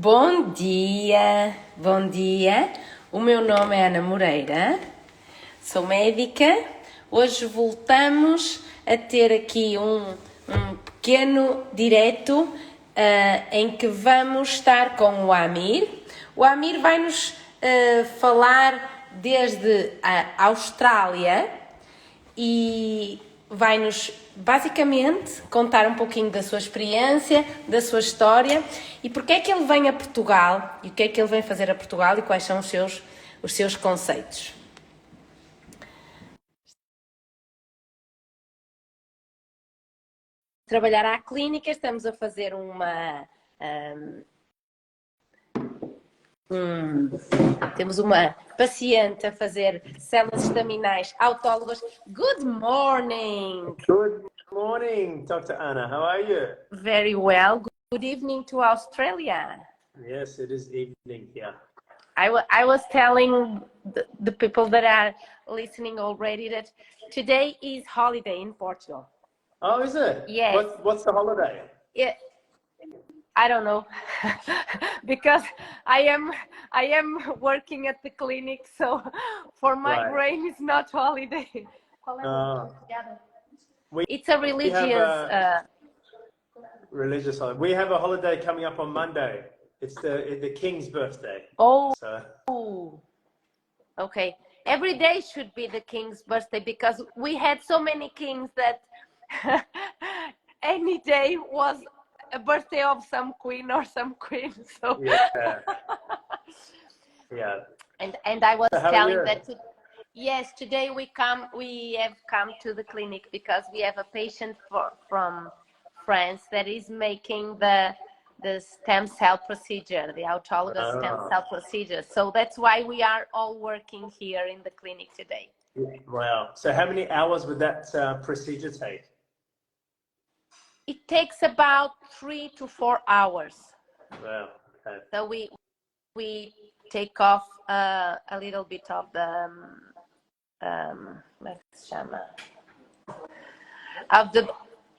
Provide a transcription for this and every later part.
Bom dia, bom dia. O meu nome é Ana Moreira, sou médica. Hoje voltamos a ter aqui um pequeno direto em que vamos estar com o Amir. O Amir vai-nos falar desde a Austrália e vai-nos basicamente contar um pouquinho da sua experiência, da sua história e porque é que ele vem a Portugal e o que é que ele vem fazer a Portugal e quais são os seus conceitos. Trabalhar à clínica, estamos a fazer temos uma paciente a fazer células estaminais autólogas. Good morning! Good morning, Dr. Anna. How are you? Very well. Good evening to Australia. Yes, it is evening here. I was telling the people that are listening already that today is holiday in Portugal. Oh, is it? Yes. What's the holiday? Yeah. I don't know because I am working at the clinic, so for my brain it's not holiday. It's a religious religious holiday. We have a holiday coming up on Monday. It's the King's birthday. Oh, so. Okay. Every day should be the King's birthday because we had so many kings that any day was a birthday of some queen or some queen. So yeah. And I was telling that yes, today we have come to the clinic because we have a patient from France that is making the stem cell procedure, the autologous stem cell procedure. So that's why we are all working here in the clinic today. Wow. So how many hours would that procedure take? It takes about 3 to 4 hours. Wow. Okay. So we take off a little bit of the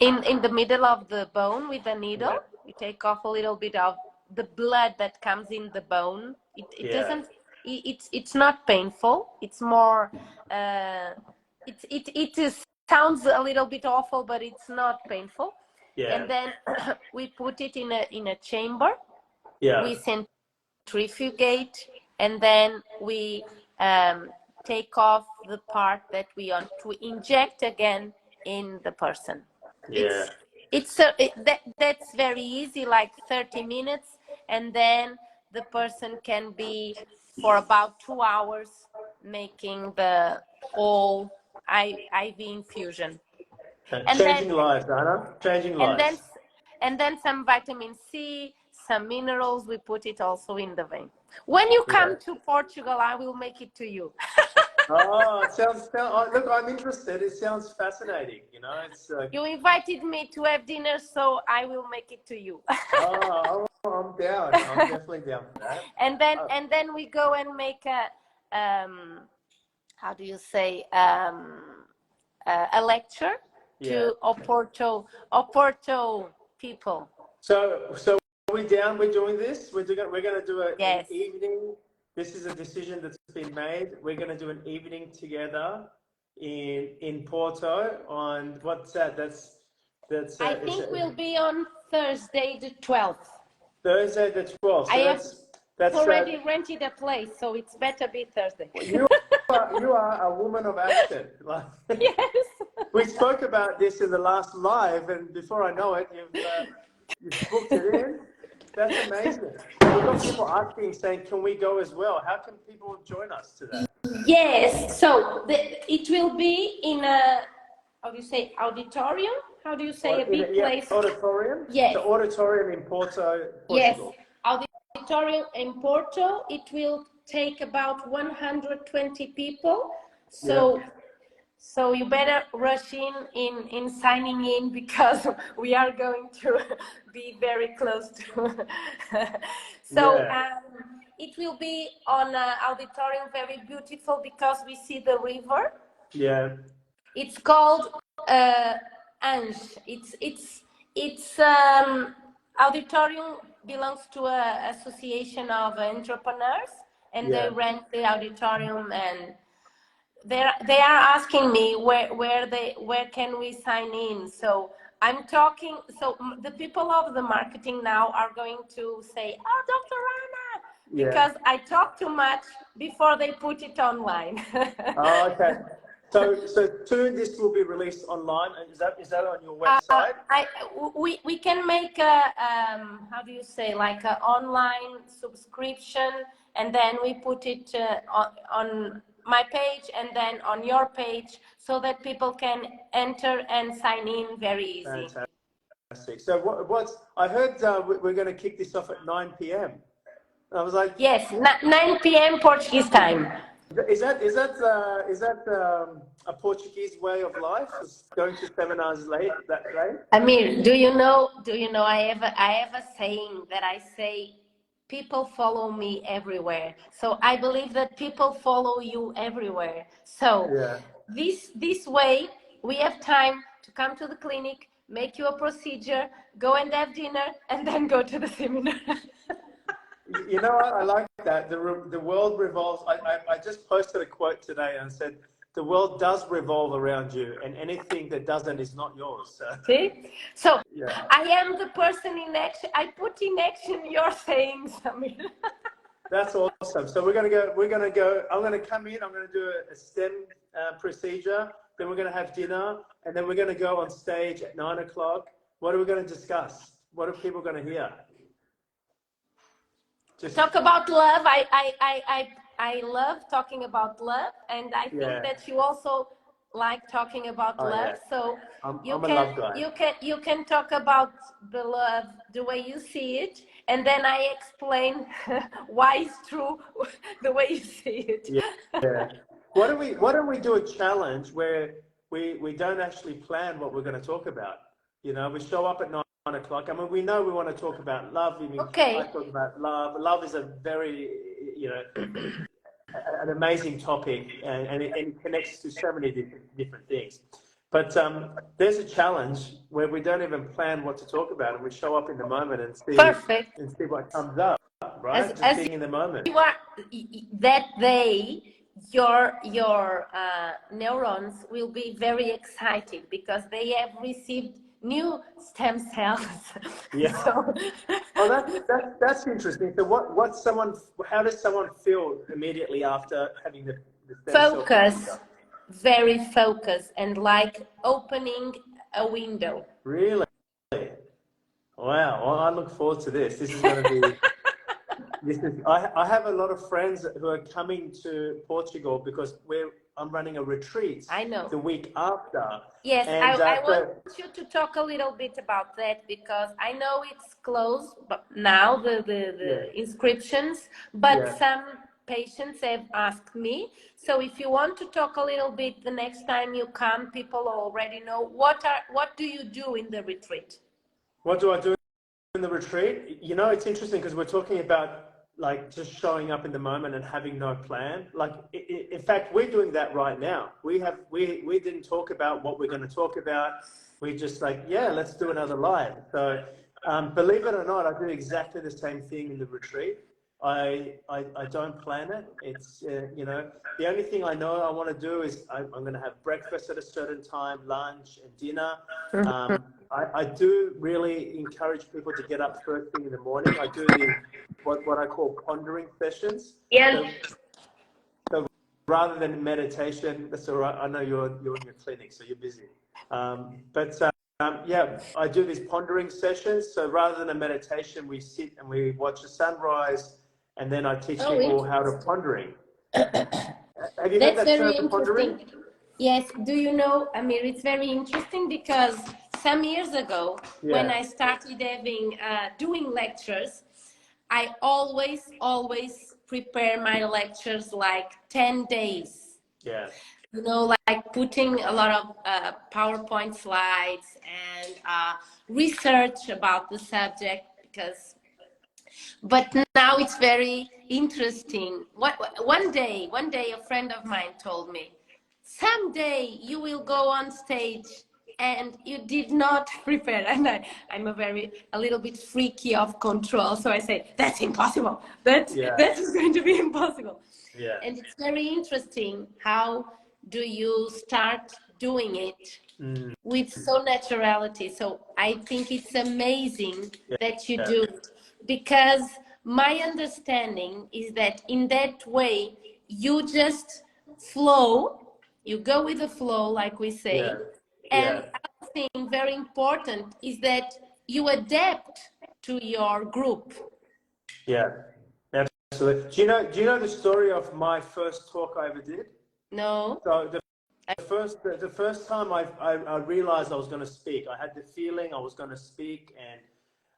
in the middle of the bone with the needle. Yeah. You take off a little bit of the blood that comes in the bone. It doesn't. It's not painful. It's more. It sounds a little bit awful, but it's not painful. Yeah. And then we put it in a chamber. Yeah. We centrifugate, and then we take off the part that we want to inject again in the person. Yeah. That's very easy, like 30 minutes, and then the person can be for about 2 hours making the whole IV infusion. Changing lives, Anna. Changing lives. And then some vitamin C, some minerals, we put it also in the vein. When you come to Portugal, I will make it to you. Look, I'm interested. It sounds fascinating. You know, it's. You invited me to have dinner, so I will make it to you. I'm down. I'm definitely down for that. And then we go and make how do you say, a lecture to Oporto people. So are we down? We're doing this. We're going to do an evening. This is a decision that's been made. We're going to do an evening together in Porto on what's that? That's. I think we'll be on Thursday the 12th. Thursday the 12th. So that's already rented a place, so it's better be Thursday. You are a woman of action. Yes. We spoke about this in the last live, and before I know it, you've booked it in. That's amazing. We've got people asking, saying, "Can we go as well?" How can people join us to that? Yes. So it will be in a, how do you say, auditorium? How do you say a big place? Auditorium. Yes. The auditorium in Porto, Portugal. Yes. Auditorium in Porto. It will take about 120 people. So you better rush in signing in because we are going to be very close to. It will be on an auditorium, very beautiful because we see the river. Yeah. It's called Ange. It's auditorium belongs to a association of entrepreneurs, and they rent the auditorium, and they are asking me where can we sign in. So I'm talking. So the people of the marketing now are going to say, "Oh, Dr. Rana," because I talk too much before they put it online. Oh, okay. So soon this will be released online. Is that on your website? We can make a how do you say, like an online subscription, and then we put it on my page and then on your page, so that people can enter and sign in very easy. Fantastic. So what's I heard we're going to kick this off at 9 p.m. I was like, yes, 9 p.m. Portuguese time. Is that a Portuguese way of life? Is going to seminars late that late? Amir, do you know? I have a saying that I say, people follow me everywhere. So I believe that people follow you everywhere. So this way we have time to come to the clinic, make you a procedure, go and have dinner, and then go to the seminar. You know what? I like that. The world revolves. I just posted a quote today and said, the world does revolve around you, and anything that doesn't is not yours. So. See? So I am the person in action. I put in action your sayings, Amir. That's awesome. So we're gonna go. I'm gonna come in. I'm gonna do a STEM procedure. Then we're gonna have dinner, and then we're gonna go on stage at 9 o'clock. What are we gonna discuss? What are people gonna hear? Just talk about love. I love talking about love, and I think that you also like talking about love. So you can talk about the love the way you see it, and then I explain why it's true the way you see it. Why don't we do a challenge where we don't actually plan what we're going to talk about? You know, we show up at 9 o'clock. I mean, we know we want to talk about love. I talk about love. Love is a very, an amazing topic, and it connects to so many different things. But there's a challenge where we don't even plan what to talk about, and we show up in the moment and see what comes up. Right, just being in the moment. You are that day. Your neurons will be very excited because they have received new stem cells. So, that's interesting. So how does someone feel immediately after having the stem cells? Very focused, and like opening a window. Really? Wow. Well, I look forward to this. This is going to be. I have a lot of friends who are coming to Portugal because I'm running a retreat. I know. The week after. Yes, and I want you to talk a little bit about that, because I know it's closed but now, the inscriptions, but some patients have asked me. So if you want to talk a little bit the next time you come, people already know what do you do in the retreat? What do I do in the retreat? You know, it's interesting because we're talking about like just showing up in the moment and having no plan. Like in fact, we're doing that right now. We didn't talk about what we're going to talk about. We just like, let's do another live. So believe it or not, I do exactly the same thing in the retreat. I don't plan it. It's the only thing I know I want to do is I'm going to have breakfast at a certain time, lunch and dinner. I do really encourage people to get up first thing in the morning. I do what I call pondering sessions. So rather than meditation, that's all right. I know you're in your clinic, so you're busy. I do these pondering sessions. So rather than a meditation, we sit and we watch the sunrise, and then I teach people how to pondering. Have you heard that term, pondering? Yes. Do you know, Amir, it's very interesting because some years ago, when I started doing lectures, I always prepare my lectures like 10 days. Yeah. You know, like putting a lot of PowerPoint slides and research about the subject, but now it's very interesting. One day a friend of mine told me, someday you will go on stage and you did not prepare. And I'm a little bit freaky of control, so I say that's impossible. That is going to be impossible. Yeah. And it's very interesting how do you start doing it with so naturality. So I think it's amazing that you do it, because my understanding is that in that way you just flow, you go with the flow, like we say. And another thing very important is that you adapt to your group. Yeah, absolutely. Do you know the story of my first talk I ever did? No. So the first time I realized I was going to speak, I had the feeling I was going to speak,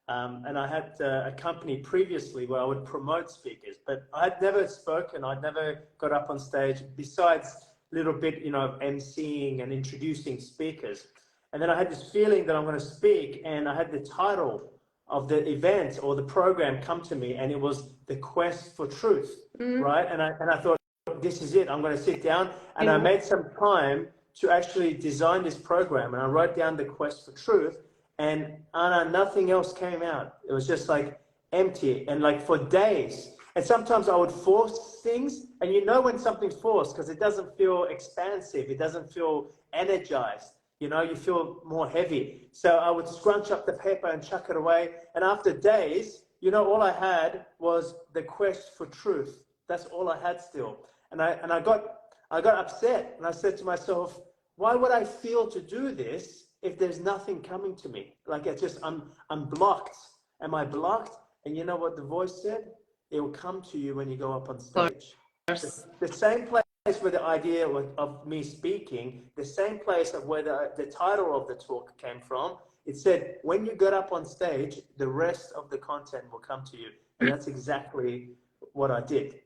and I had a company previously where I would promote speakers, but I had never spoken. I'd never got up on stage besides a little bit, of emceeing and introducing speakers. And then I had this feeling that I'm going to speak, and I had the title of the event or the program come to me, and it was The Quest for Truth, right? And I thought, this is it. I'm going to sit down, and I made some time to actually design this program, and I wrote down The Quest for Truth, and Anna, nothing else came out. It was just like empty, and like for days. And sometimes I would force things, and you know when something's forced because it doesn't feel expansive, it doesn't feel energized. You feel more heavy. So I would scrunch up the paper and chuck it away. And after days, all I had was the quest for truth. That's all I had still. And I got upset, and I said to myself, why would I feel to do this if there's nothing coming to me? Like I'm blocked. Am I blocked? And you know what the voice said? It will come to you when you go up on stage. The same place where the idea of me speaking, the same place of where the title of the talk came from, it said, when you get up on stage, the rest of the content will come to you. And that's exactly what I did.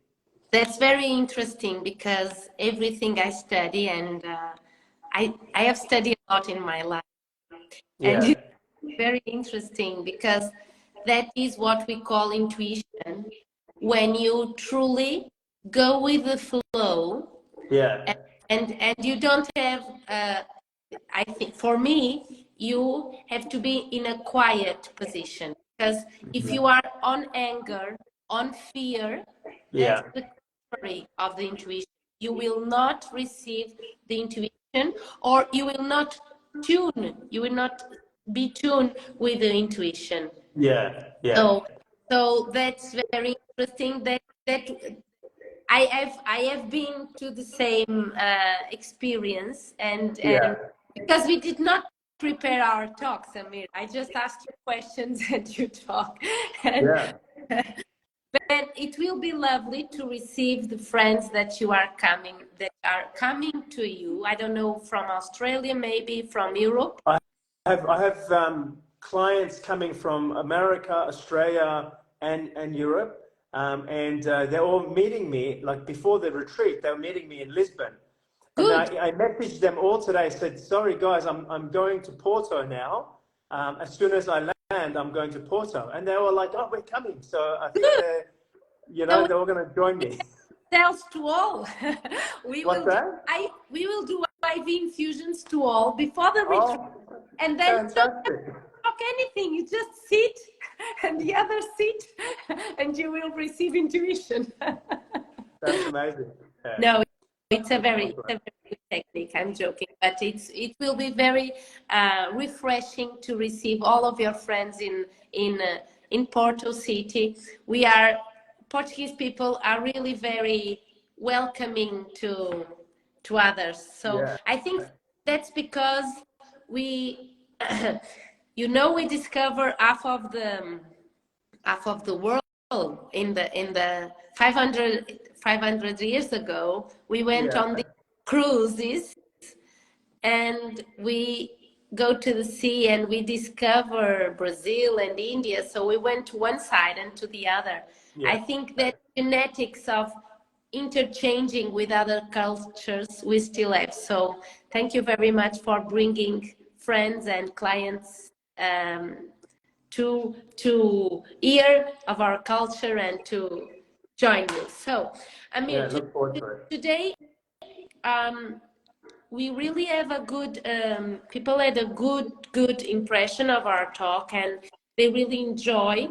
That's very interesting, because everything I study, and I have studied a lot in my life. And it's very interesting because that is what we call intuition. When you truly go with the flow, and you don't have, I think for me, you have to be in a quiet position, because if you are on anger, on fear, that's the contrary of the intuition. You will not receive the intuition, or you will not be tuned with the intuition. So that's very interesting. That I have been to the same experience, and because we did not prepare our talks, Amir. I just asked you questions and you talk. But it will be lovely to receive the friends that are coming to you. I don't know, from Australia, maybe from Europe. I have clients coming from America, Australia, and Europe, and they're all meeting me. Like before the retreat, they were meeting me in Lisbon. Good. And I messaged them all today. Said, sorry guys, I'm going to Porto now. As soon as I land, I'm going to Porto, and they were like, oh, we're coming. So I think they're all going to join me. Sales to all. we What's that? We will do IV infusions to all before the retreat, and then don't talk anything. You just sit, and the other sit, and you will receive intuition. That's amazing. No, it's a very good technique. I'm joking, but it will be very refreshing to receive all of your friends in Porto City. Portuguese people are really very welcoming to others. So I think that's because we, we discover half of the world in the 500 years ago. We went on the cruises, and we go to the sea, and we discover Brazil and India. So we went to one side and to the other. I think that genetics of interchanging with other cultures we still have. So thank you very much for bringing friends and clients to hear of our culture and to join you. So Amir, look forward to it. today we really have a good, people had a good impression of our talk, and they really enjoy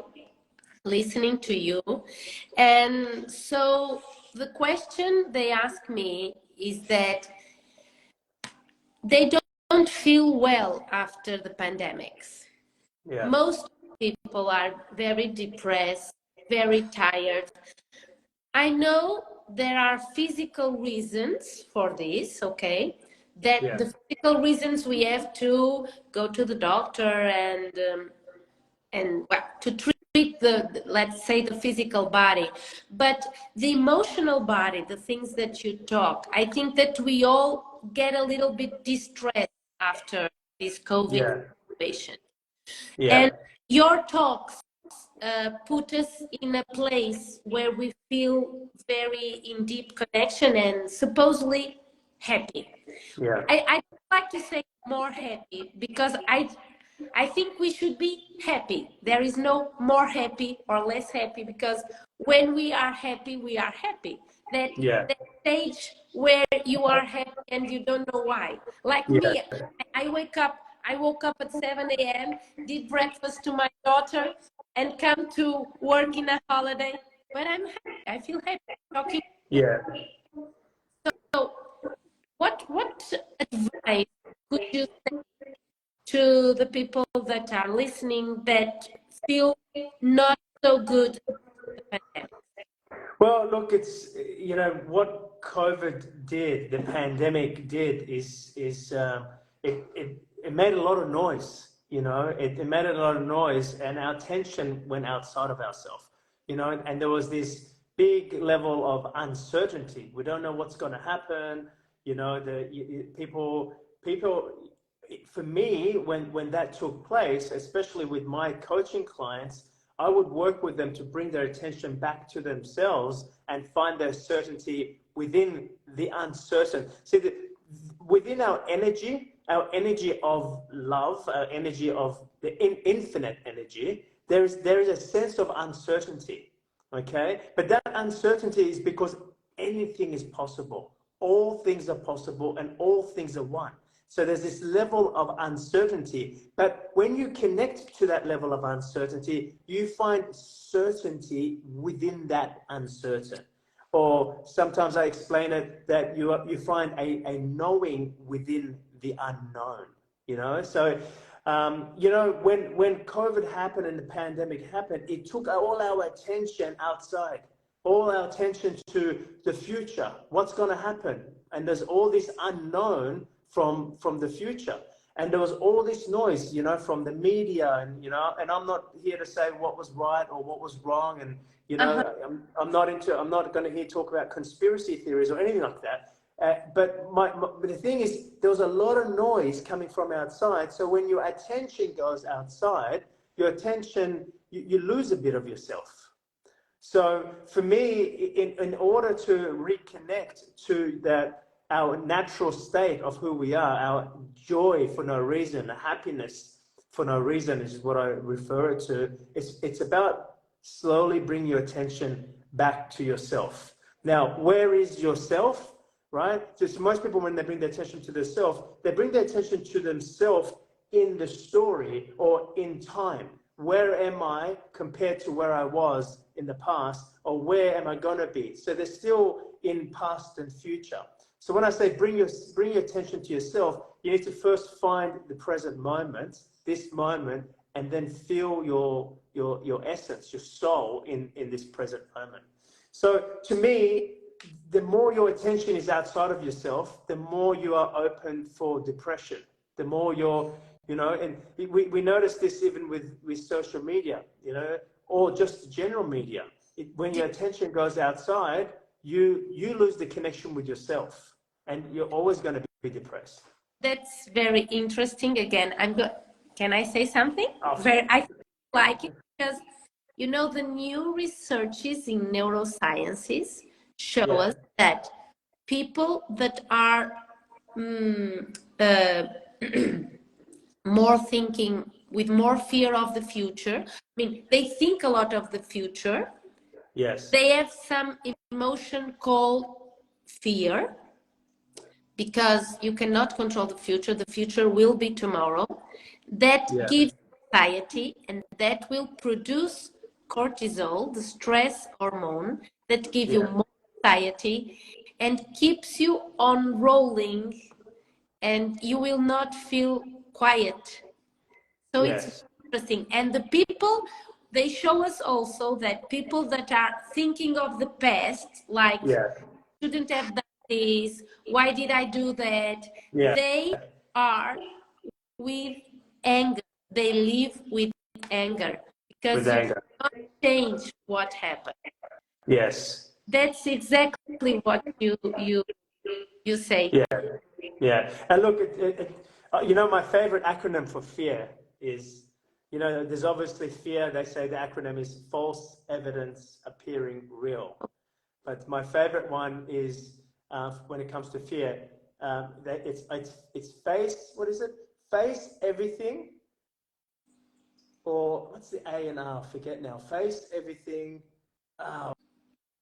listening to you. And so the question they ask me is that they don't feel well after the pandemics. Yeah. Most people are very depressed, very tired. I know there are physical reasons for this, okay? That Yeah. the physical reasons, we have to go to the doctor and well, to treat the, let's say, the physical body, but the emotional body, the things that you talk, I think that we all get a little bit distressed after this COVID Yeah. situation. Yeah. And your talks put us in a place where we feel very in deep connection and supposedly happy. Yeah. I like to say more happy, because I think we should be happy. There is no more happy or less happy, because when we are happy, we are happy. Yeah. That stage where you are happy and you don't know why. Like Yeah. me, I woke up at 7 a.m., did breakfast to my daughter, and come to work in a holiday. But I'm happy. I feel happy talking. Yeah. So what advice could you say to the people that are listening that feel not so good with the pandemic? Well, look, it's, you know, what COVID did, the pandemic did, it made a lot of noise. You know, it made a lot of noise, and our attention went outside of ourselves. You know, and there was this big level of uncertainty. We don't know what's going to happen. You know, people. For me, when that took place, especially with my coaching clients, I would work with them to bring their attention back to themselves and find their certainty within the uncertain. See, within our energy of love, our energy of the infinite energy, there is a sense of uncertainty, okay? But that uncertainty is because anything is possible. All things are possible and all things are one. So there's this level of uncertainty, but when you connect to that level of uncertainty, you find certainty within that uncertain. Or sometimes I explain it that you find a knowing within the unknown, you know? So, you know, when COVID happened and the pandemic happened, it took all our attention outside, all our attention to the future, what's going to happen. And there's all this unknown from the future, and there was all this noise, you know, from the media, and you know, and I'm not here to say what was right or what was wrong, and you know, I'm not going to here talk about conspiracy theories or anything like that. But the thing is, there was a lot of noise coming from outside. So when your attention goes outside, your attention, you lose a bit of yourself. So for me, in order to reconnect to that, our natural state of who we are, our joy for no reason, happiness for no reason is what I refer it to. It's about slowly bring your attention back to yourself. Now, where is yourself, right? So most people, when they bring their attention to themselves, they bring their attention to themselves in the story or in time. Where am I compared to where I was in the past, or where am I going to be? So they're still in past and future. So when I say bring your attention to yourself, you need to first find the present moment, this moment, and then feel your essence, your soul in this present moment. So to me, the more your attention is outside of yourself, the more you are open for depression, the more you're, you know, and we notice this even with social media, you know, or just general media. When your attention goes outside, you lose the connection with yourself, and you're always going to be depressed. That's very interesting. Again, can I say something? Oh. I like it, because you know, the new researches in neurosciences show us that people that are more thinking, with more fear of the future, I mean, they think a lot of the future. Yes. They have some emotion called fear. because you cannot control the future. The future will be tomorrow. That gives anxiety, and that will produce cortisol, the stress hormone, that gives you more anxiety and keeps you on rolling, and you will not feel quiet. So it's interesting. And the people, they show us also that people that are thinking of the past, like, shouldn't have done this, why did I do that? They are with anger. They live with anger because you cannot change what happened. Yes. That's exactly what you say. Yeah. And look, you know, my favorite acronym for fear is, you know, there's obviously fear. They say the acronym is false evidence appearing real. But my favorite one is, when it comes to fear, that it's face. What is it? Face everything, or what's the A and R? I forget now. Face everything.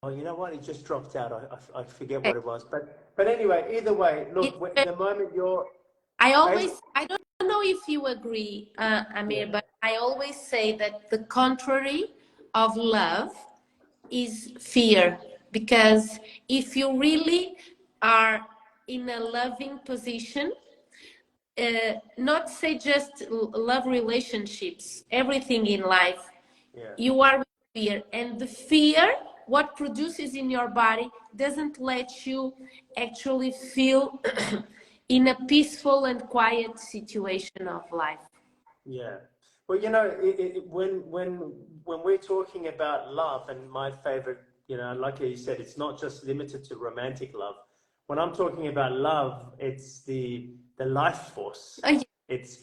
Oh, you know what? It just dropped out. I forget what it was. But anyway, either way, look, the moment you're... I don't know if you agree, Amir, but I always say that the contrary of love is fear. Because if you really are in a loving position, not say just love relationships, everything in life, you are with fear, and the fear, what produces in your body, doesn't let you actually feel in a peaceful and quiet situation of life. Well, you know, when we're talking about love, and my favorite, you know, like you said, it's not just limited to romantic love. When I'm talking about love, it's the life force. It's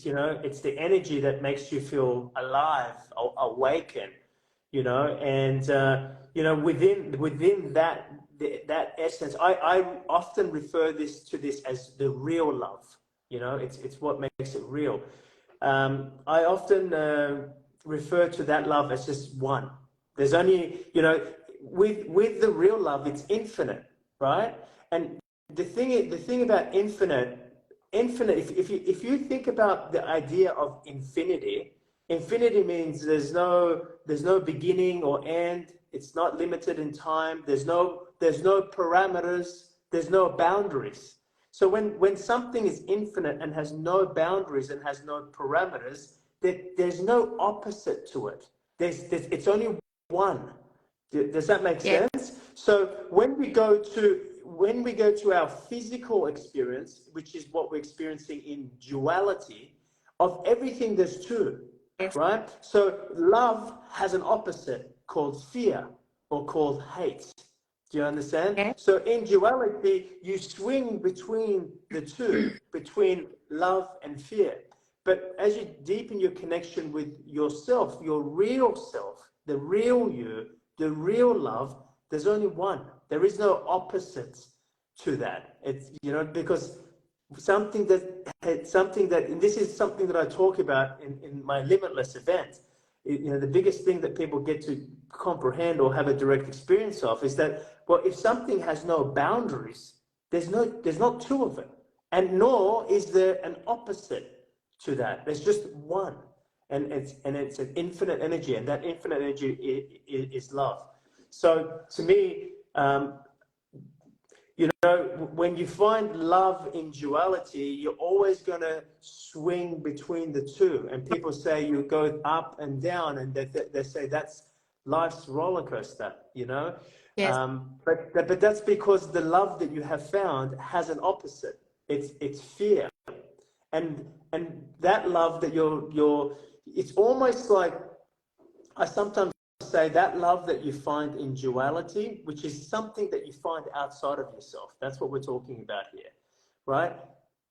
you know, it's the energy that makes you feel alive, awaken, you know, and you know, within that essence, I often refer to this as the real love. You know, it's what makes it real. I often refer to that love as just one. There's only, you know, with the real love, it's infinite, right? And the thing about infinite, if you think about the idea of infinity, infinity means there's no beginning or end. It's not limited in time. There's no parameters. There's no boundaries. So when something is infinite and has no boundaries and has no parameters, there's no opposite to it. It's only one. Does that make sense? So when we go to our physical experience, which is what we're experiencing in duality, of everything there's two, right? So love has an opposite called fear or called hate. Do you understand? So in duality, you swing between the two, between love and fear. But as you deepen your connection with yourself, your real self, the real you, the real love, there's only one. There is no opposite to that. It's, you know, because something that, and this is something that I talk about in my Limitless event. You know, the biggest thing that people get to comprehend or have a direct experience of is that, well, if something has no boundaries, there's not two of it, and nor is there an opposite to that. There's just one, and it's an infinite energy, and that infinite energy is love. So to me, you know, when you find love in duality, you're always going to swing between the two. And people say you go up and down, and they say that's life's roller coaster, you know? But that's because the love that you have found has an opposite. It's fear. And that love that it's almost like, I sometimes say that love that you find in duality, which is something that you find outside of yourself. That's what we're talking about here, right?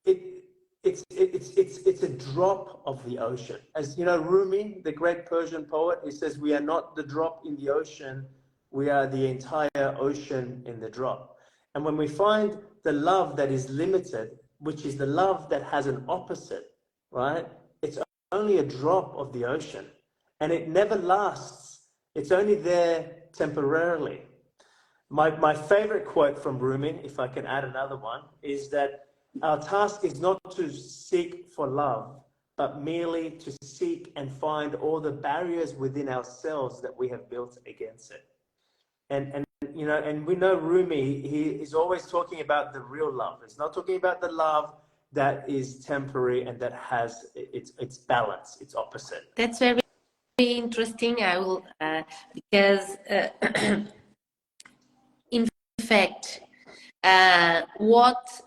It's a drop of the ocean. As you know, Rumi, the great Persian poet, he says, we are not the drop in the ocean, we are the entire ocean in the drop. And when we find the love that is limited, which is the love that has an opposite, right? It's only a drop of the ocean, and it never lasts. It's only there temporarily. My favorite quote from Rumi, if I can add another one, is that our task is not to seek for love, but merely to seek and find all the barriers within ourselves that we have built against it. And you know, and we know Rumi, he is always talking about the real love. It's not talking about the love that is temporary and that has its balance, its opposite. That's very interesting. I will because in fact, what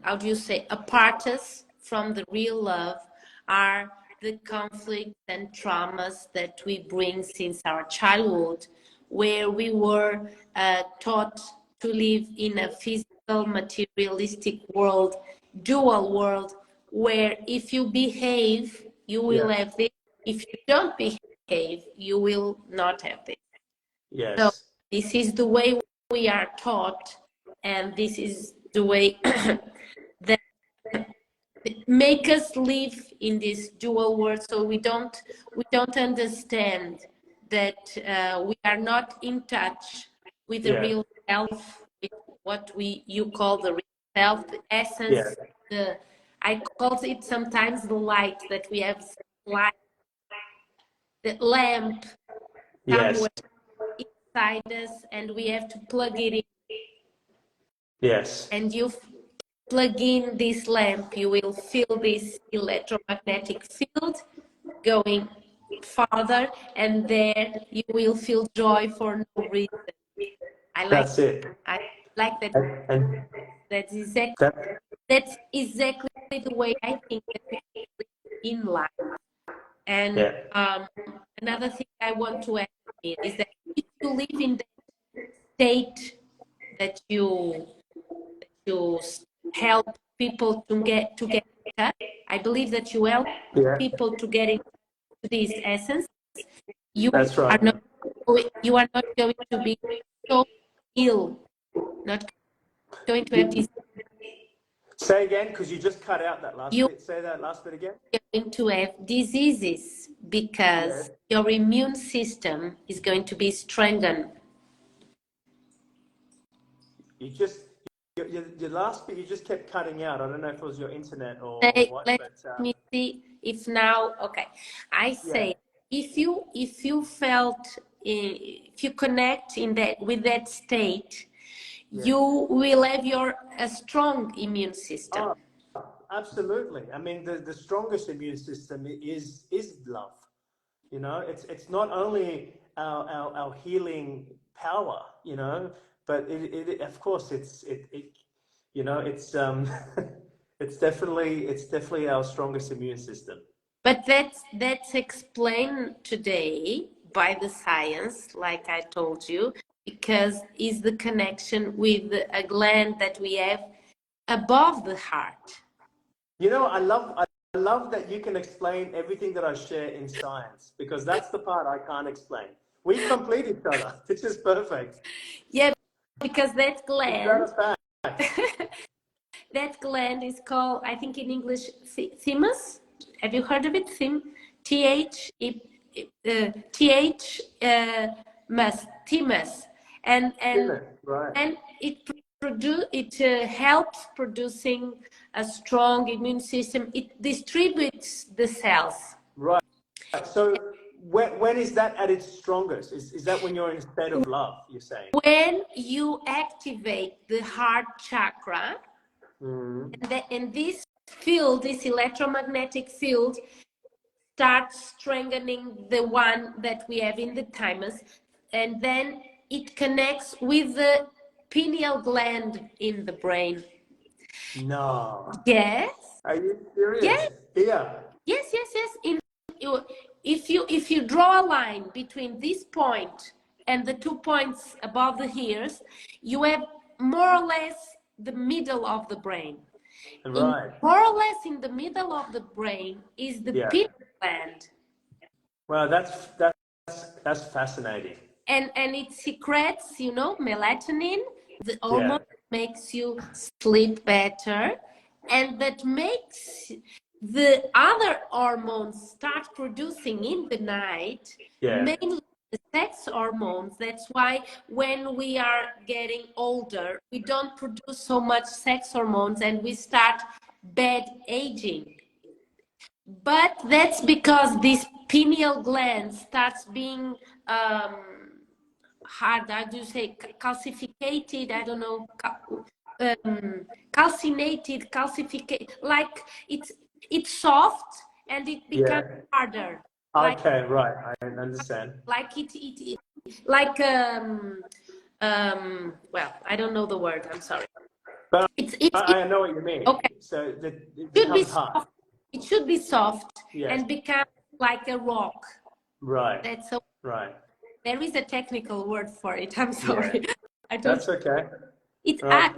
how do you say, apart us from the real love are the conflicts and traumas that we bring since our childhood, where we were taught to live in a physical, materialistic world, dual world, where if you behave, you will have this. If you don't behave, you will not have this. Yes. So this is the way we are taught, and this is the way that make us live in this dual world. So we don't understand that we are not in touch with the real self, with what you call the real self, the essence. I call it sometimes the light, that we have light, the lamp somewhere inside us, and we have to plug it in. Yes. And you plug in this lamp, you will feel this electromagnetic field going farther, and there you will feel joy for no reason. That's it. I like that. And that's exactly the way I think that we live in life. And another thing I want to add is that if you live in the state that you help people to get in touch, I believe that you help people to get into this essence. You are not going to be so ill, not going to have this. Say again, because you just cut out that last bit. Say that last bit again. You're going to have diseases because your immune system is going to be strengthened. Your last bit, you just kept cutting out. I don't know if it was your internet or what. Let me see if now, okay. I say, if you felt, if you connect with that state, you will have a strong immune system. Oh, absolutely. I mean, the strongest immune system is love. You know, it's not only our healing power, you know, but it of course it's you know, it's it's definitely our strongest immune system. But that's explained today by the science, like I told you, because is the connection with a gland that we have above the heart. You know, I love that you can explain everything that I share in science, because that's the part I can't explain. We complete each other. This is perfect. Yeah, because that gland, Is that a fact? that gland is called, I think in English, thymus. Have you heard of it? Thymus, and it helps producing a strong immune system. It distributes the cells. Right. So when is that at its strongest? Is that when you're in a state of love, you're saying? When you activate the heart chakra, and this field, this electromagnetic field, starts strengthening the one that we have in the thymus, and then it connects with the pineal gland in the brain. No. Yes. Are you serious? Yes. Yeah. Yes. If you draw a line between this point and the 2 points above the ears, you have more or less the middle of the brain. Right. More or less in the middle of the brain is the pineal gland. Wow, that's fascinating. And it secretes, you know, melatonin, the hormone makes you sleep better, and that makes the other hormones start producing in the night, mainly sex hormones. That's why when we are getting older, we don't produce so much sex hormones and we start bad aging. But that's because this pineal gland starts being hard, how do you say, calcificated, I don't know, calcinated, calcificated, like it's soft and it becomes harder. Okay, right, I understand. Like like well, I don't know the word, I'm sorry. But I know what you mean. Okay. So it becomes hard. It should be soft Yes. and become like a rock. Right. That's so right. There is a technical word for it. I'm sorry. Yeah. I don't. That's okay. It's right.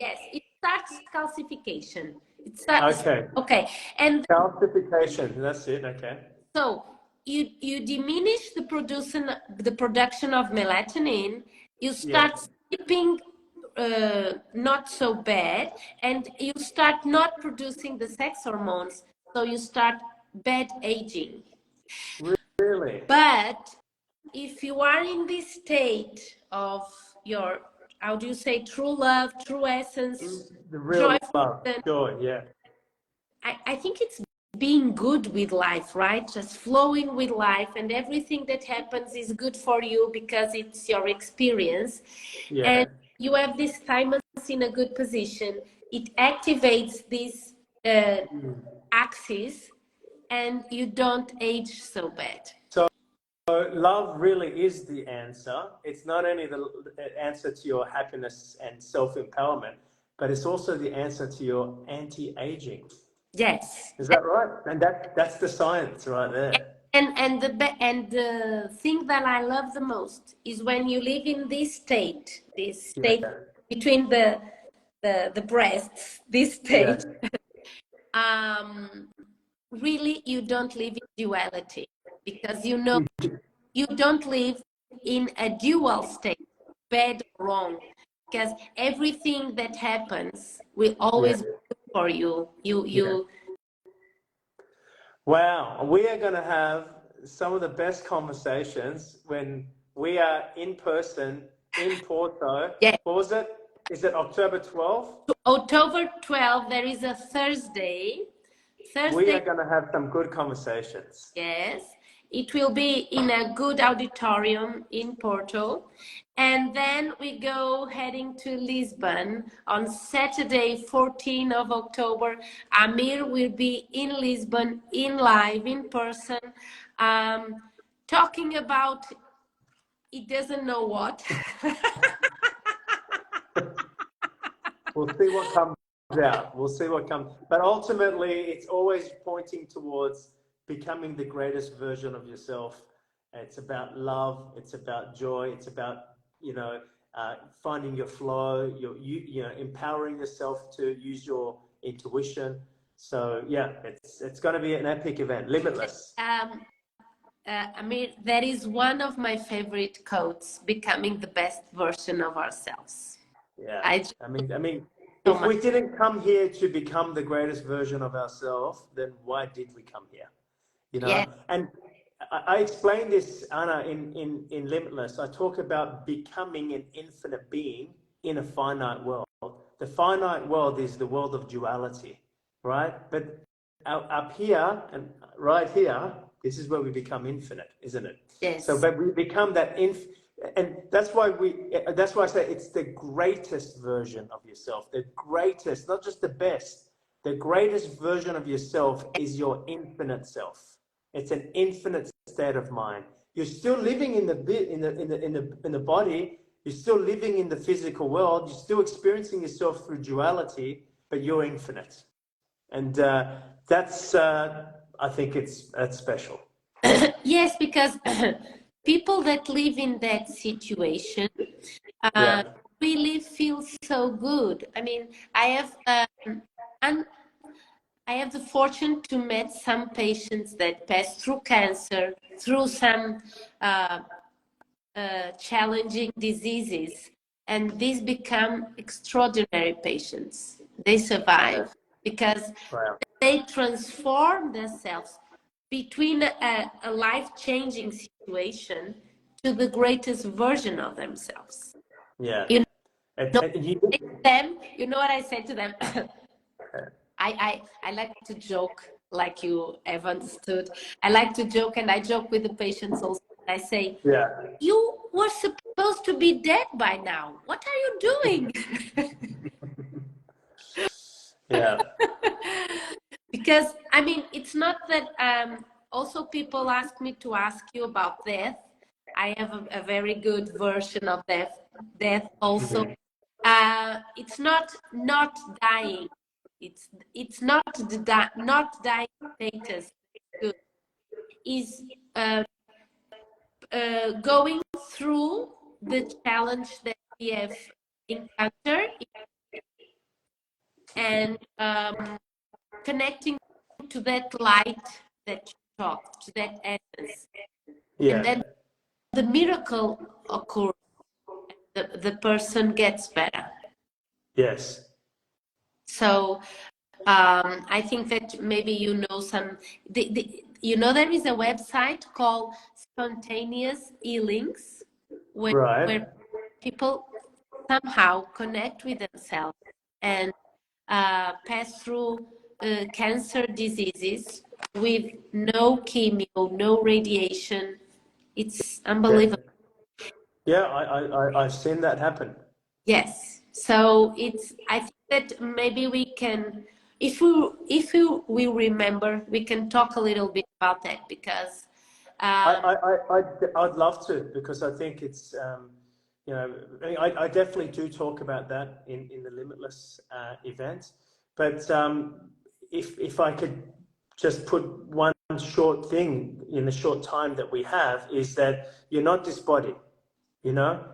yes. It starts calcification. It starts. Okay. Okay. And calcification. That's it. Okay. So you diminish the production of melatonin. You start sleeping not so bad, and you start not producing the sex hormones. So you start bad aging. Really? But if you are in this state of your, how do you say, true love, true essence, the real love, joy, yeah. I think it's being good with life, right? Just flowing with life, and everything that happens is good for you because it's your experience. Yeah. And you have this thymus in a good position. It activates this axis, and you don't age so bad. So love really is the answer. It's not only the answer to your happiness and self-empowerment, but it's also the answer to your anti-aging. Yes. Is that right? And that's the science right there. And the thing that I love the most is when you live in this state between the breasts, this state. Really, you don't live in duality, because you know you don't live in a dual state, bad or wrong, because everything that happens will always be good for you. Wow, we are going to have some of the best conversations when we are in person in Porto. Yeah. What was it? Is it October 12th? October 12th, there is a Thursday. We are going to have some good conversations. Yes. It will be in a good auditorium in Porto. And then we go heading to Lisbon on Saturday, 14th of October. Amir will be in Lisbon, in live, in person, talking about, he doesn't know what. We'll see what comes out. We'll see what comes. But ultimately, it's always pointing towards becoming the greatest version of yourself. It's about love. It's about joy. It's about, finding your flow, empowering yourself to use your intuition. So yeah, it's going to be an epic event, limitless. Amir, that is one of my favorite quotes, becoming the best version of ourselves. Yeah, I mean, if we didn't come here to become the greatest version of ourselves, then why did we come here? And I explained this, Anna, in Limitless. I talk about becoming an infinite being in a finite world. The finite world is the world of duality, right? But up here and right here, this is where we become infinite, isn't it? Yes. So, but we become that and that's why I say it's the greatest version of yourself. The greatest, not just the best. The greatest version of yourself is your infinite self. It's an infinite state of mind. You're still living in the body. You're still living in the physical world. You're still experiencing yourself through duality, but you're infinite. And that's I think that's special. Yes, because people that live in that situation really feel so good. I mean, I have the fortune to meet some patients that pass through cancer, through some challenging diseases, and these become extraordinary patients. They survive because they transform themselves between a life-changing situation to the greatest version of themselves. Yeah. You know, And you know what I say to them? I like to joke, like you have understood. I like to joke, and I joke with the patients also. I say, yeah. you were supposed to be dead by now. What are you doing? Yeah. Because, I mean, it's not that, also people ask me to ask you about death. I have a very good version of death also. It's not dying. It's not the not dying status. Good. Is going through the challenge that we have encountered and connecting to that light that you talked, to that essence. Yeah. And then the miracle occurs, the person gets better. Yes. So I think that maybe you know some, you know, there is a website called Spontaneous Healings where people somehow connect with themselves and pass through cancer diseases with no chemo, no radiation. It's unbelievable. Yeah, I've seen that happen. Yes. So I think that maybe we can, if we remember, we can talk a little bit about that, because I'd love to, because I think it's you know, I definitely do talk about that in the Limitless event. But if I could just put one short thing in the short time that we have, is that you're not this body, you know.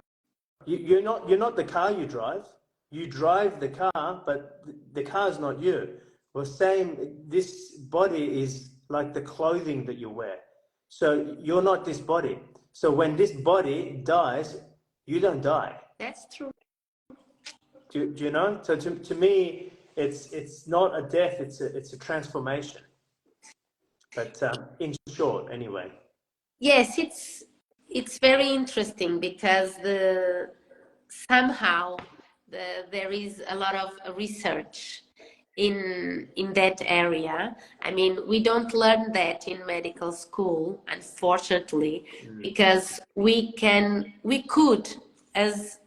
You're not the car you drive. You drive the car, but the car is not you. Well, same. This body is like the clothing that you wear. So you're not this body. So when this body dies, you don't die. that's true. Do you know? So to me, it's not a death. It's a transformation. But in short, anyway. Yes, it's very interesting, because somehow there is a lot of research in that area. I mean, we don't learn that in medical school, unfortunately, because we could, as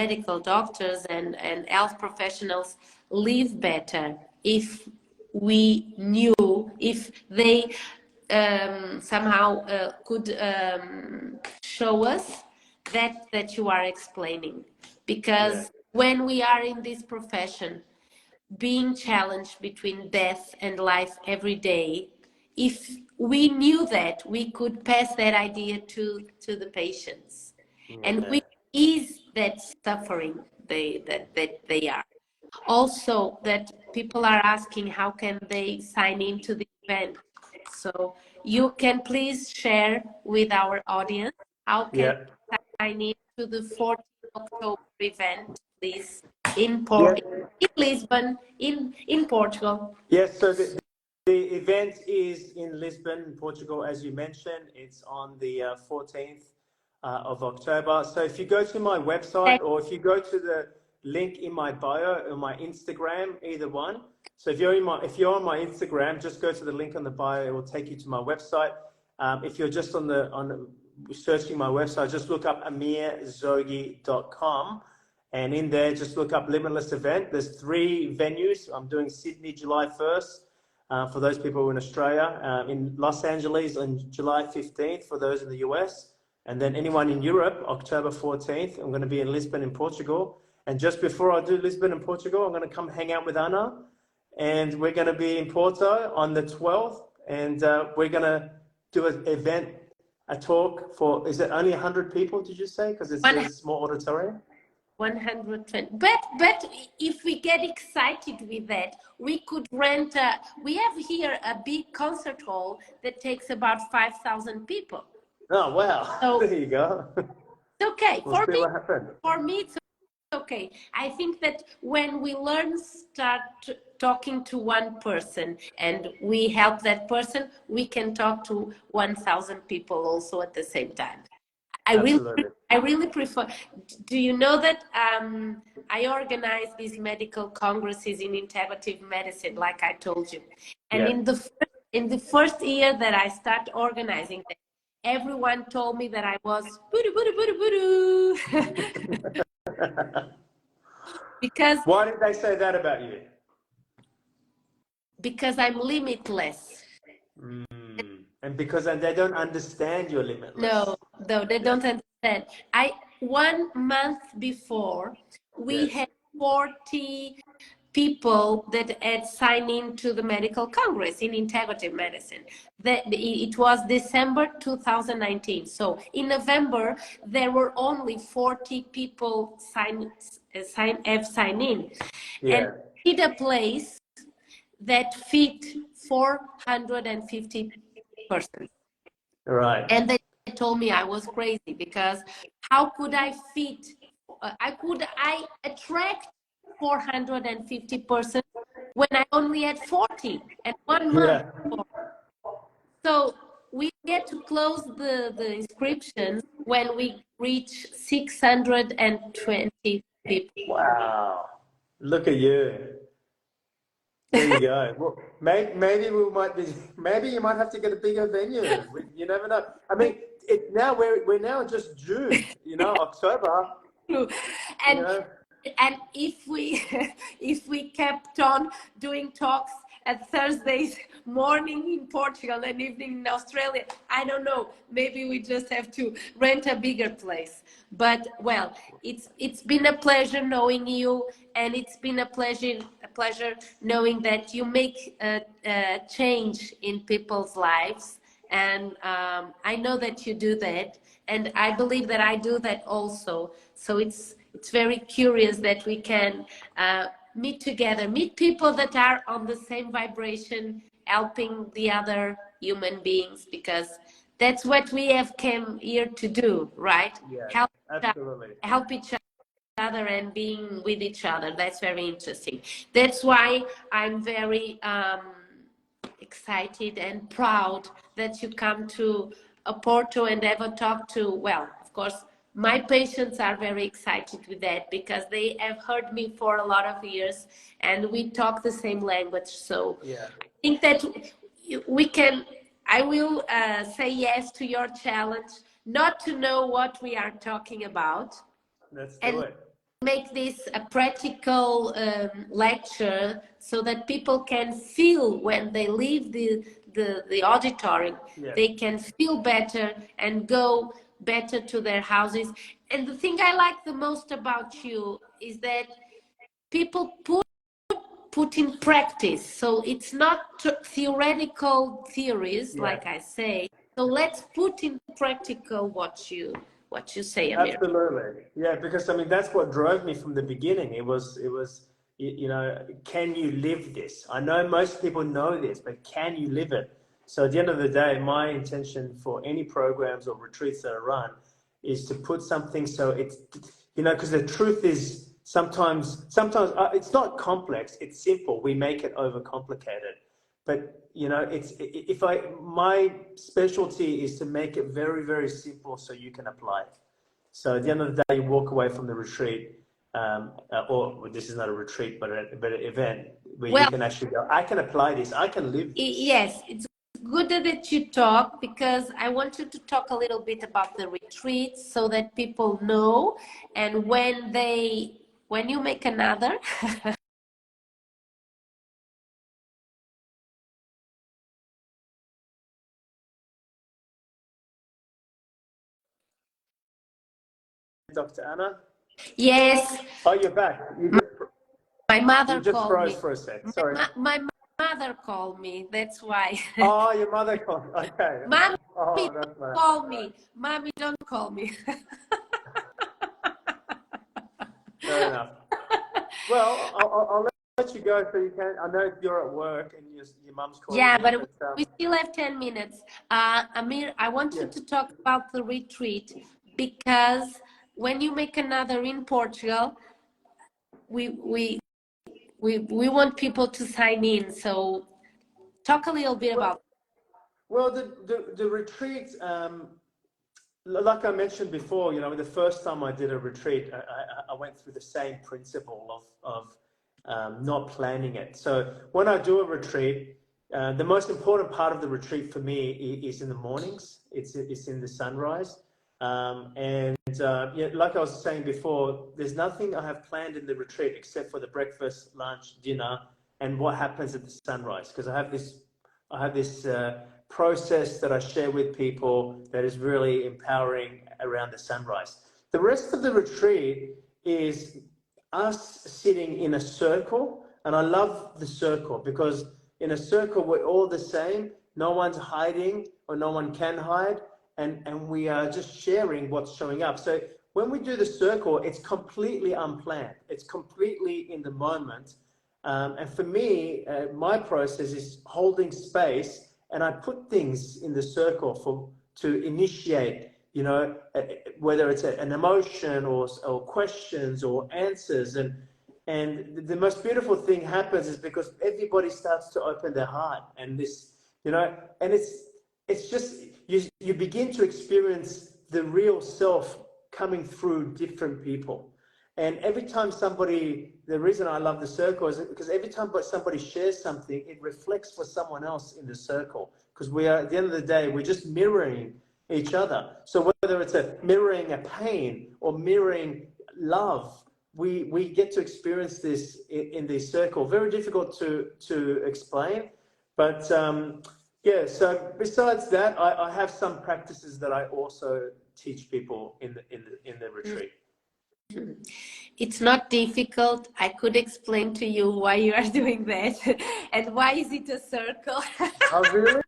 medical doctors and health professionals, live better if we knew, if they somehow could show us that you are explaining. Because when we are in this profession, being challenged between death and life every day, if we knew that, we could pass that idea to the patients, and we ease that suffering that they are. Also, that people are asking how can they sign into the event. So you can please share with our audience how can they sign in to the 14th October event, please, in Lisbon, in Portugal. Yes, so the event is in Lisbon, Portugal, as you mentioned. It's on the 14th of October. So if you go to my website, or if you go to the link in my bio or my Instagram, either one. So if you're on my Instagram, just go to the link on the bio. It will take you to my website. If you're just searching my website, just look up amirzoghi.com. And in there, just look up Limitless event. There's 3 venues. I'm doing Sydney, July 1st, for those people in Australia, in Los Angeles on July 15th for those in the US, and then anyone in Europe, October 14th. I'm going to be in Lisbon in Portugal. And just before I do Lisbon in Portugal, I'm going to come hang out with Anna, and we're going to be in Porto on the 12th, and we're going to do an event, a talk for, is it only 100 people, did you say? Because it's a small auditorium. 120. But if we get excited with that, we could rent we have here a big concert hall that takes about 5,000 people. Oh wow. So, there you go. It's okay. We'll see what happens. For me, it's okay. I think that when we start talking to one person and we help that person, we can talk to 1,000 people also at the same time. I really prefer. Do you know that I organize these medical congresses in integrative medicine, like I told you, and in the first year that I start organizing them, everyone told me that I was because why did they say that about you? Because I'm limitless. And because they don't understand you're limitless. No, they don't understand. 1 month before, we had 40 people that had signed in to the medical congress in integrative medicine. It was December 2019. So in November, there were only 40 people have signed in. And we did a place that fit 450 persons. Right. And they told me I was crazy because how could I fit, I attract 450 persons when I only had 40 and 1 month before. So we get to close the inscriptions when we reach 620 people. Wow. Look at you. There you go. Well, maybe we might be. Maybe you might have to get a bigger venue. You never know. I mean, now we're now just June. October. And and if we kept on doing talks at Thursdays morning in Portugal and evening in Australia, I don't know, maybe we just have to rent a bigger place. But well, it's been a pleasure knowing you, and it's been a pleasure knowing that you make a change in people's lives. And I know that you do that, and I believe that I do that also. So it's very curious that we can meet together, meet people that are on the same vibration, helping the other human beings, because that's what we have came here to do, right? Yeah, Help each other and being with each other. That's very interesting. That's why I'm very excited and proud that you come to Porto and ever talk to, well, of course, my patients are very excited with that because they have heard me for a lot of years and we talk the same language. So I think that I will say yes to your challenge, not to know what we are talking about. Let's do it. Make this a practical lecture so that people can feel when they leave the auditorium, they can feel better and go better to their houses. And the thing I like the most about you is that people put in practice. So it's not theoretical theories, like I say. So let's put in practical what you say, Amir. Absolutely. Yeah, because I mean that's what drove me from the beginning. It was can you live this? I know most people know this, but can you live it? So at the end of the day, my intention for any programs or retreats that I run is to put something so it's because the truth is sometimes it's not complex, it's simple. We make it overcomplicated. But my specialty is to make it very, very simple so you can apply it. So at the end of the day, you walk away from the retreat, or this is not a retreat, but an event where you can actually go, I can apply this, I can live this. Yes, it's good that you talk, because I want you to talk a little bit about the retreat so that people know, and when you make another Dr. Anna? Yes. Oh, you're back. My mother you just called froze me. for a sec. Sorry. My mother called me. That's why. Oh, your mother called. Okay. Mommy, that's don't call me. Mommy, don't call me. Fair enough. Well, I'll let you go so you can. I know you're at work and your mum's calling. Yeah, but we still have 10 minutes. Amir, I want you to talk about the retreat, because when you make another in Portugal, we we want people to sign in. So talk a little bit about. Well, the retreat, like I mentioned before, you know, the first time I did a retreat, I went through the same principle of not planning it. So when I do a retreat, the most important part of the retreat for me is in the mornings. It's in the sunrise. Yeah, like I was saying before, there's nothing I have planned in the retreat except for the breakfast, lunch, dinner, and what happens at the sunrise. Because I have this process that I share with people that is really empowering around the sunrise. The rest of the retreat is us sitting in a circle, and I love the circle because in a circle we're all the same. No one's hiding or no one can hide, and we are just sharing what's showing up. So when we do the circle, it's completely unplanned. It's completely in the moment. And for me, my process is holding space, and I put things in the circle to initiate, you know, whether it's an emotion or questions or answers. And the most beautiful thing happens is because everybody starts to open their heart, and this, you know, and it's just, you begin to experience the real self coming through different people. And every time the reason I love the circle is because every time somebody shares something, it reflects for someone else in the circle. Because we are, at the end of the day, we're just mirroring each other. So whether it's mirroring a pain or mirroring love, we get to experience this in this circle. Very difficult to explain, but yeah. So besides that, I have some practices that I also teach people in the retreat. It's not difficult. I could explain to you why you are doing that and why is it a circle. Oh, really?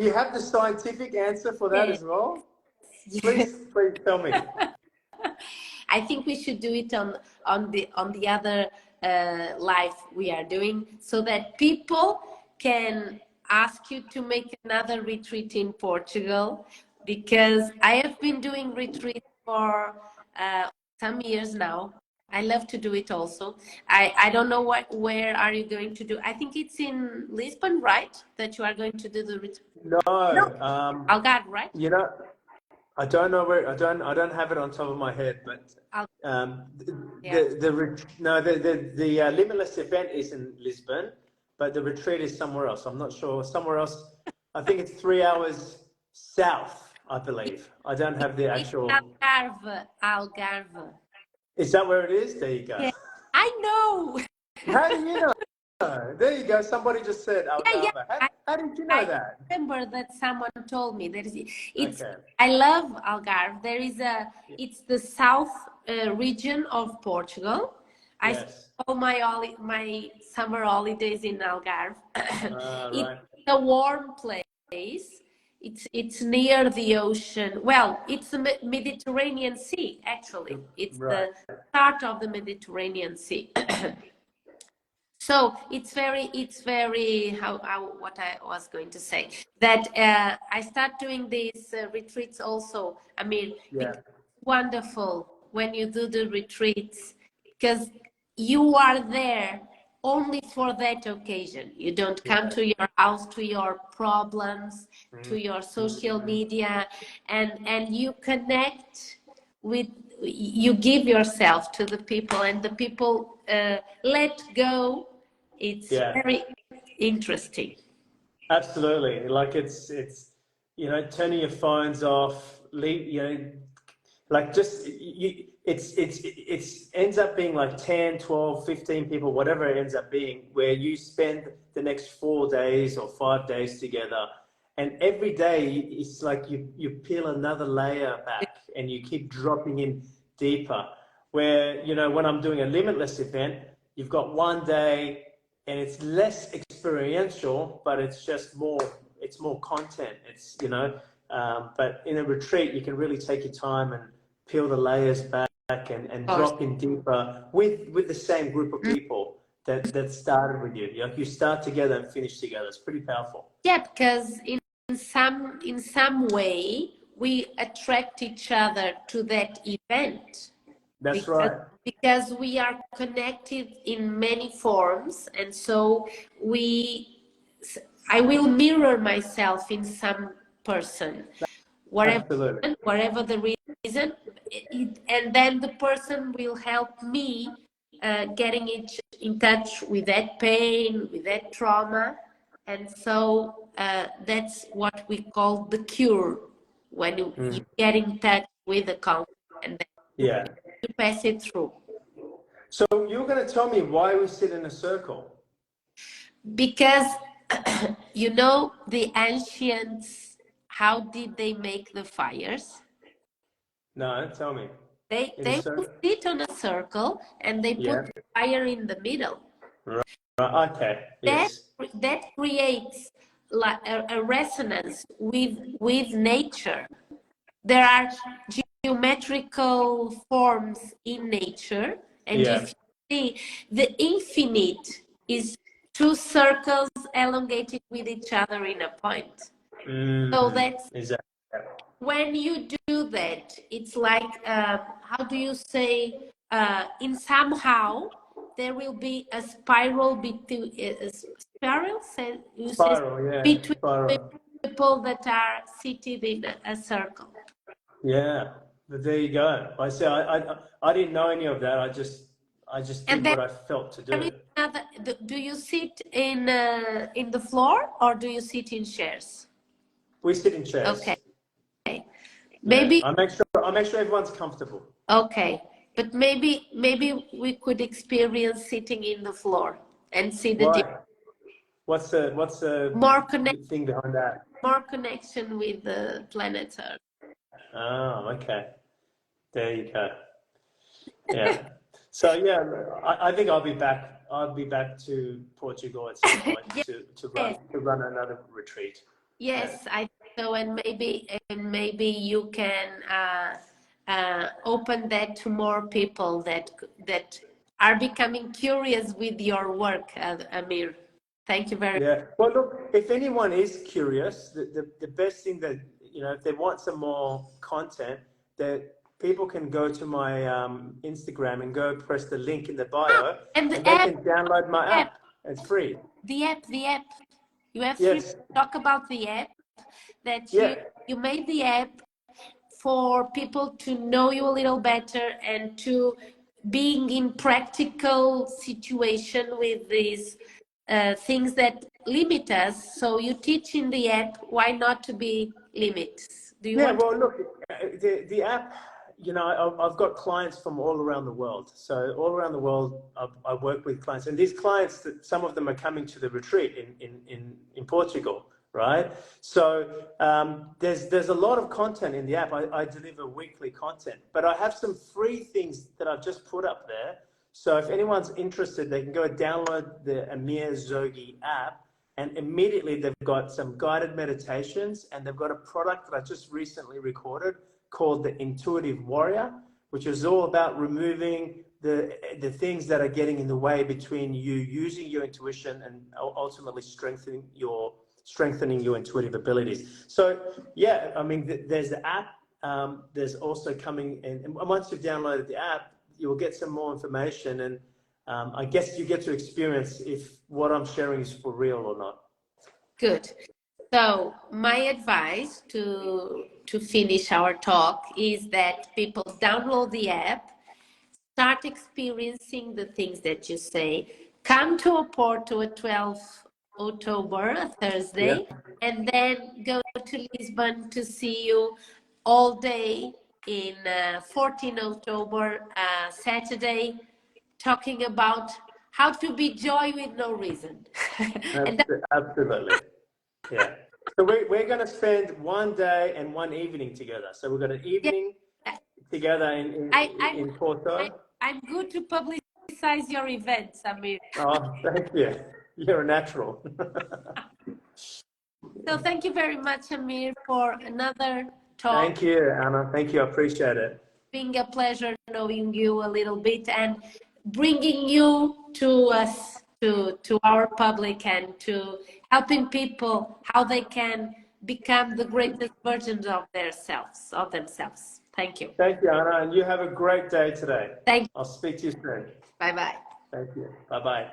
You have the scientific answer for that as well? Please tell me. I think we should do it on the other live we are doing, so that people can ask you to make another retreat in Portugal, because I have been doing retreats for some years now. I love to do it also. I don't know where are you going to do? I think it's in Lisbon, right? That you are going to do the retreat. No, Algarve, right? you know, I don't know where. I don't have it on top of my head, but the Limitless event is in Lisbon, but the retreat is somewhere else. I'm not sure. Somewhere else. I think it's 3 hours south, I believe. I don't have the actual. Algarve. Is that where it is? There you go. Yeah, I know. How do you know? There you go. Somebody just said Algarve. Yeah. How did you know that? I remember that someone told me. It's. Okay. I love Algarve. It's the south region of Portugal. I spent all my summer holidays in Algarve. It's a warm place. It's near the ocean. Well, it's the Mediterranean Sea, actually. It's the start of the Mediterranean Sea. So it's very what I was going to say, that I start doing these retreats also. I mean, it's wonderful when you do the retreats, because you are there only for that occasion. You don't come to your house, to your problems, to your social media, and you connect with, you give yourself to the people, and the people let go. It's very interesting. Absolutely. Like it's, you know, turning your phones off, you know, like just, it's ends up being like 10, 12, 15 people, whatever it ends up being, where you spend the next 4 days or 5 days together. And every day it's like you peel another layer back and you keep dropping in deeper. Where, you know, when I'm doing a Limitless event, you've got 1 day and it's less experiential, but it's just more content. It's, you know, but in a retreat, you can really take your time and peel the layers back and drop in deeper with the same group of people that started with you. Like you start together and finish together. It's pretty powerful. Yeah, because in some way we attract each other to that event. That's right. Because we are connected in many forms, and so I will mirror myself in some person, whatever the reason, and then the person will help me getting in touch with that pain, with that trauma, and so that's what we call the cure, when you get in touch with the conflict and then you pass it through. So you're going to tell me why we sit in a circle? Because you know the ancients, how did they make the fires? No, tell me. They would sit on a circle and they put the fire in the middle. Right. Okay. Yes. That creates like a resonance with nature. There are geometrical forms in nature, and if you see, the infinite is two circles elongated with each other in a point. So that's exactly. When you do that, it's like how do you say, in somehow there will be a spiral between people that are seated in a circle. Yeah, but there you go. I say I didn't know any of that. I just did what I felt to do. Do you sit in the floor or do you sit in chairs? We sit in chairs. Okay. Maybe I make sure everyone's comfortable. Okay, but maybe we could experience sitting in the floor and see the difference. What's the more thing behind that? More connection with the planet Earth. Oh, okay. There you go. Yeah. So yeah, I think I'll be back. I'll be back to Portugal at some point to run another retreat. Yes, I think so, and maybe you can open that to more people that are becoming curious with your work, Amir. Thank you very much. Yeah. Well, look, if anyone is curious, the best thing that, if they want some more content, that people can go to my Instagram and go press the link in the bio, and they can download my app. It's free. The app. You have to talk about the app that you made the app for people to know you a little better and to being in practical situation with these things that limit us. So you teach in the app, why not to be limits? Do you want well, look, the app, I've got clients from all around the world. So all around the world, I work with clients, and these clients, some of them are coming to the retreat in Portugal, right? So there's a lot of content in the app. I deliver weekly content, but I have some free things that I've just put up there. So if anyone's interested, they can go download the Amir Zoghi app, and immediately they've got some guided meditations, and they've got a product that I just recently recorded called the Intuitive Warrior, which is all about removing the things that are getting in the way between you using your intuition and ultimately strengthening your intuitive abilities. So yeah, I mean, there's the app. There's also coming, and once you've downloaded the app, you will get some more information, and I guess you get to experience if what I'm sharing is for real or not. Good. So my advice to finish our talk is that people download the app, start experiencing the things that you say, come to Oporto at 12 October, a Thursday, and then go to Lisbon to see you all day in 14 October, Saturday, talking about how to be joy with no reason. Absolutely. Yeah. So we're going to spend one day and one evening together. So we've got an evening together in Porto. I'm good to publicize your events, Amir. Oh, thank you. You're a natural. So thank you very much, Amir, for another talk. Thank you, Anna. Thank you. I appreciate it. Being a pleasure knowing you a little bit and bringing you to us, to our public, and to helping people how they can become the greatest versions of themselves. Thank you. Thank you, Anna, and you have a great day today. Thank you. I'll speak to you soon. Bye-bye. Thank you. Bye-bye.